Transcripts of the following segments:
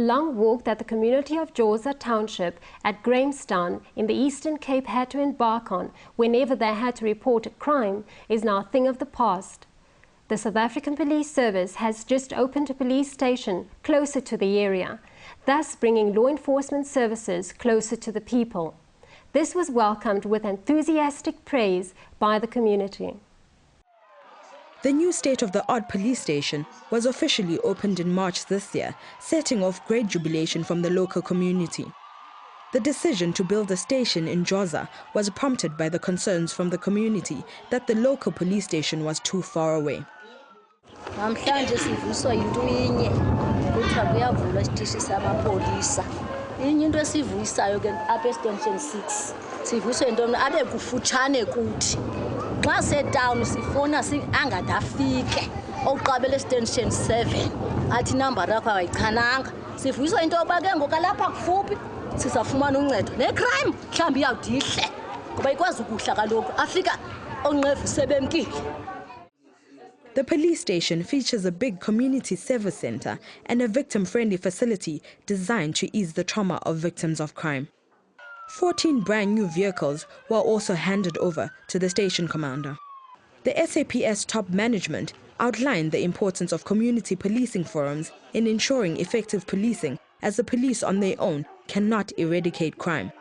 long walk that the community of Joza Township at Grahamstown in the Eastern Cape had to embark on whenever they had to report a crime is now a thing of the past. The South African Police Service has just opened a police station closer to the area, thus bringing law enforcement services closer to the people. This was welcomed with enthusiastic praise by the community. The new state-of-the-art police station was officially opened in March this year, setting off great jubilation from the local community. The decision to build a station in Joza was prompted by the concerns from the community that the local police station was too far away. Xa sedown sifuna angadafike oqabele station 7 athi number yakho ayichananga sivuyiswa into yoba ke ngokalapha kufuphi sizafumana uncedo necrime mhlambi iyawudihle ngoba ikwazi ukuhla kaloku afika onqevu sebemkile. The police station features a big community service center and a victim-friendly facility designed to ease the trauma of victims of crime. 14 brand new vehicles were also handed over to the station commander. The SAPS top management outlined the importance of community policing forums in ensuring effective policing, as the police on their own cannot eradicate crime.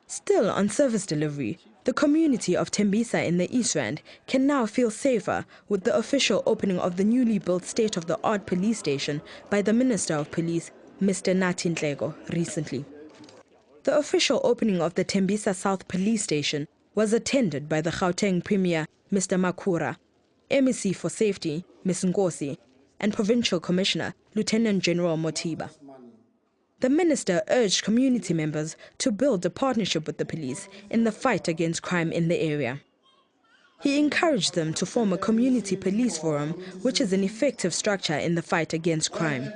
Still on service delivery, the community of Tembisa in the East Rand can now feel safer with the official opening of the newly built state-of-the-art police station by the Minister of Police, Mr. Nathi Nhleko, recently. The official opening of the Tembisa South Police Station was attended by the Gauteng Premier, Mr. Makura, MEC for Safety, Ms. Nkosi, and Provincial Commissioner, Lieutenant General Motiba. The minister urged community members to build a partnership with the police in the fight against crime in the area. He encouraged them to form a community police forum, which is an effective structure in the fight against crime.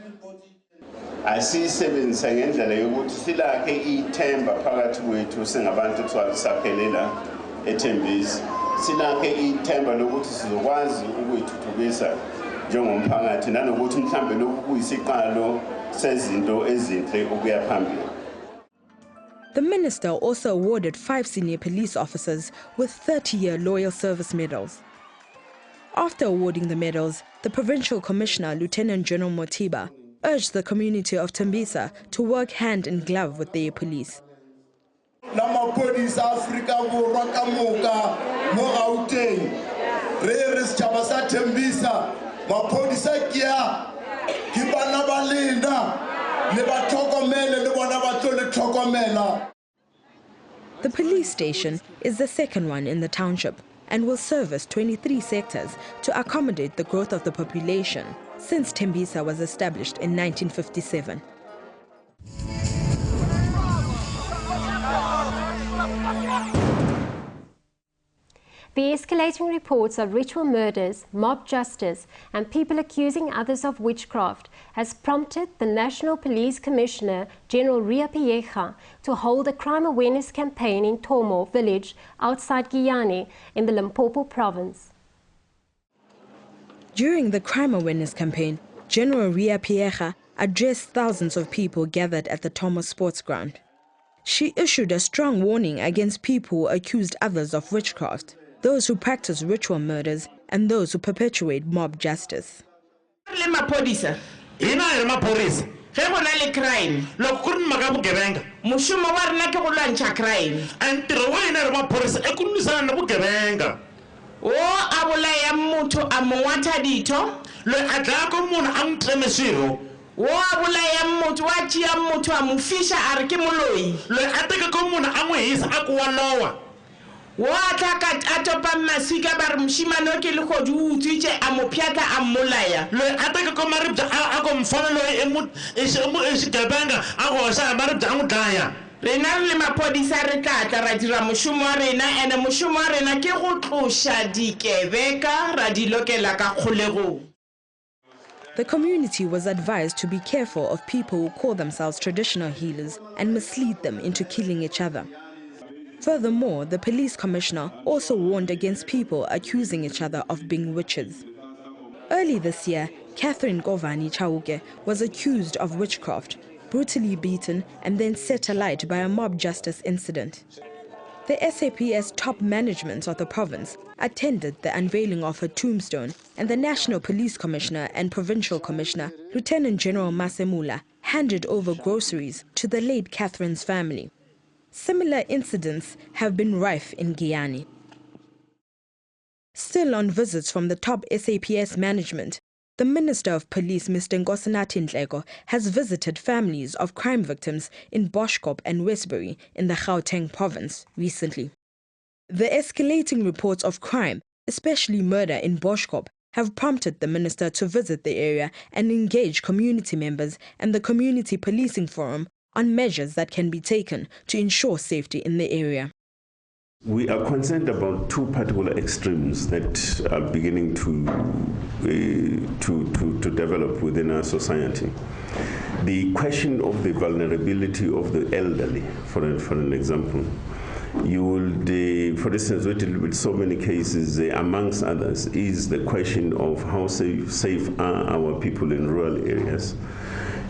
Asisebenzisa ngendlela yokuthi silakhe ithemba phakathi kwethu singabantu saphelela eThembisa. Silakhe ithemba lokuthi sizokwazi ukuyithuthukisa njengomphakathi nanokuthi mhlambe lokhu kuyisiqalo sezinto ezinhle ukuya phambili. The minister also awarded 5 senior police officers with 30-year loyal service medals. After awarding the medals, the provincial commissioner, Lieutenant General Motiba, urged the community of Tembisa to work hand in glove with their police. The police station is the second one in the township and will service 23 sectors to accommodate the growth of the population since Tembisa was established in 1957. The escalating reports of ritual murders, mob justice, and people accusing others of witchcraft has prompted the National Police Commissioner, General Ria Piecha, to hold a crime awareness campaign in Tomo village outside Giyani in the Limpopo province. During the crime awareness campaign, General Ria Piecha addressed thousands of people gathered at the Tomo sports ground. She issued a strong warning against people who accused others of witchcraft, those who practice ritual murders, and those who perpetuate mob justice. Rena le mapodisa re tla ra dira moshomo wa rena ene moshomo wa rena ke go tlosha dikebeka ra di lokela ka kgolego. The community was advised to be careful of people who call themselves traditional healers and mislead them into killing each other. Furthermore, the police commissioner also warned against people accusing each other of being witches. Early this year, Catherine Kovani Chauke was accused of witchcraft, brutally beaten and then set alight by a mob justice incident. The SAPS top management of the province attended the unveiling of her tombstone, and the National Police Commissioner and Provincial Commissioner, Lieutenant General Masemula, handed over groceries to the late Catherine's family. Similar incidents have been rife in Guyana. Still on visits from the top SAPS management, the Minister of Police, Mr. Nkosinathi Nhleko, has visited families of crime victims in Boschkop and Westbury in the Gauteng province recently. The escalating reports of crime, especially murder in Boschkop, have prompted the minister to visit the area and engage community members and the Community Policing Forum on measures that can be taken to ensure safety in the area. We are concerned about two particular extremes that are beginning to develop within our society. The question of the vulnerability of the elderly, for an example. You will, for instance, we deal with so many cases, amongst others, is the question of how safe are our people in rural areas.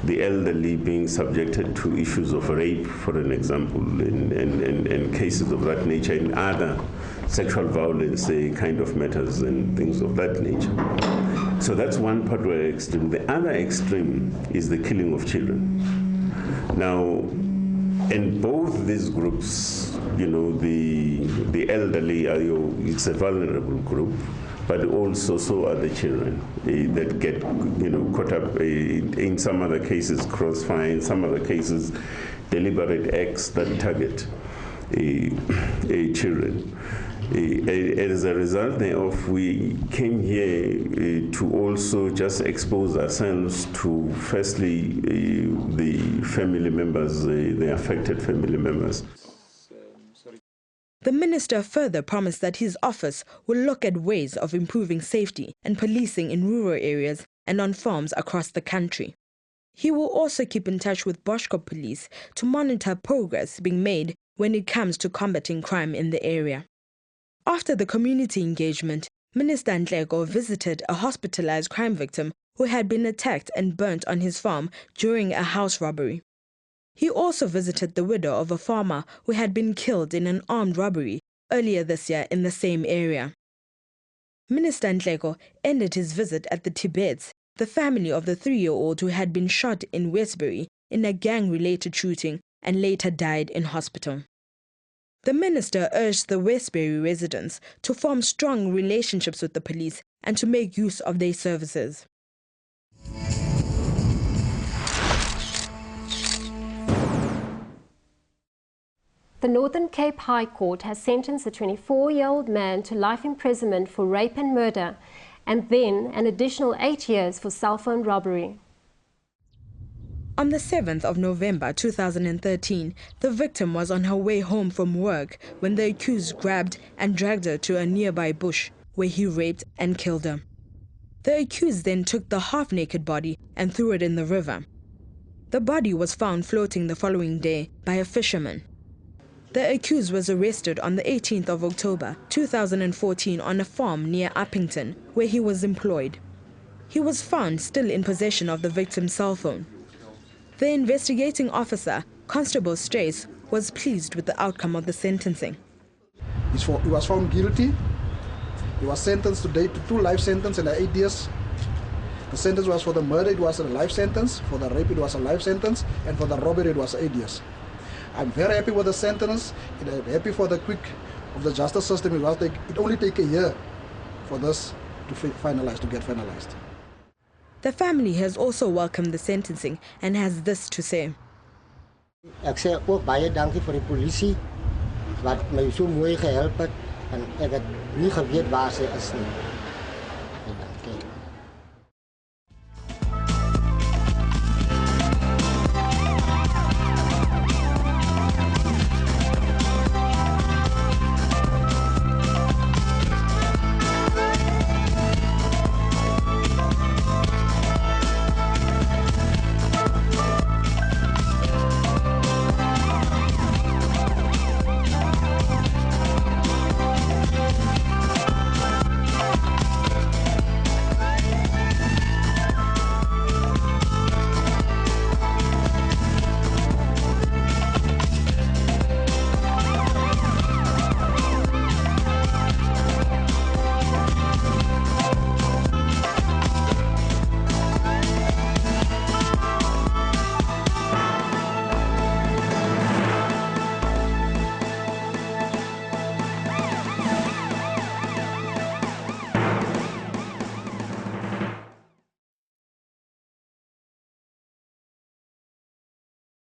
The elderly being subjected to issues of rape, for an example, and cases of that nature, and other sexual violence kind of matters and things of that nature. So that's one particular extreme. The other extreme is the killing of children. Now, in both these groups, the elderly, it's a vulnerable group, but also so are the children that get caught up in some other cases crossfire, in some other cases deliberate acts that target children. As a result thereof, we came here to also just expose ourselves to, firstly, the family members, the affected family members. The minister further promised that his office will look at ways of improving safety and policing in rural areas and on farms across the country. He will also keep in touch with Boschkop police to monitor progress being made when it comes to combating crime in the area. After the community engagement, Minister Nhleko visited a hospitalized crime victim who had been attacked and burnt on his farm during a house robbery. He also visited the widow of a farmer who had been killed in an armed robbery earlier this year in the same area. Minister Nhleko ended his visit at the Tibets, the family of the 3-year-old who had been shot in Westbury in a gang-related shooting and later died in hospital. The minister urged the Westbury residents to form strong relationships with the police and to make use of their services. The Northern Cape High Court has sentenced a 24-year-old man to life imprisonment for rape and murder, and then an additional 8 years for cell phone robbery. On the 7th of November 2013, the victim was on her way home from work when the accused grabbed and dragged her to a nearby bush, where he raped and killed her. The accused then took the half-naked body and threw it in the river. The body was found floating the following day by a fisherman. The accused was arrested on the 18th of October 2014 on a farm near Uppington, where he was employed. He was found still in possession of the victim's cell phone. The investigating officer, Constable Strace, was pleased with the outcome of the sentencing. He was found guilty. He was sentenced today to 2 life sentences and 8 years. The sentence was for the murder, it was a life sentence. For the rape, it was a life sentence. And for the robbery, it was 8 years. I'm very happy with the sentence. I'm happy for the quick of the justice system. It only takes a year for this to get finalized. The family has also welcomed the sentencing and has this to say. Ek sê ook baie dankie vir die polisie wat my so mooi gehelp het en ek het nie geweet waar sy is nie. Dankie.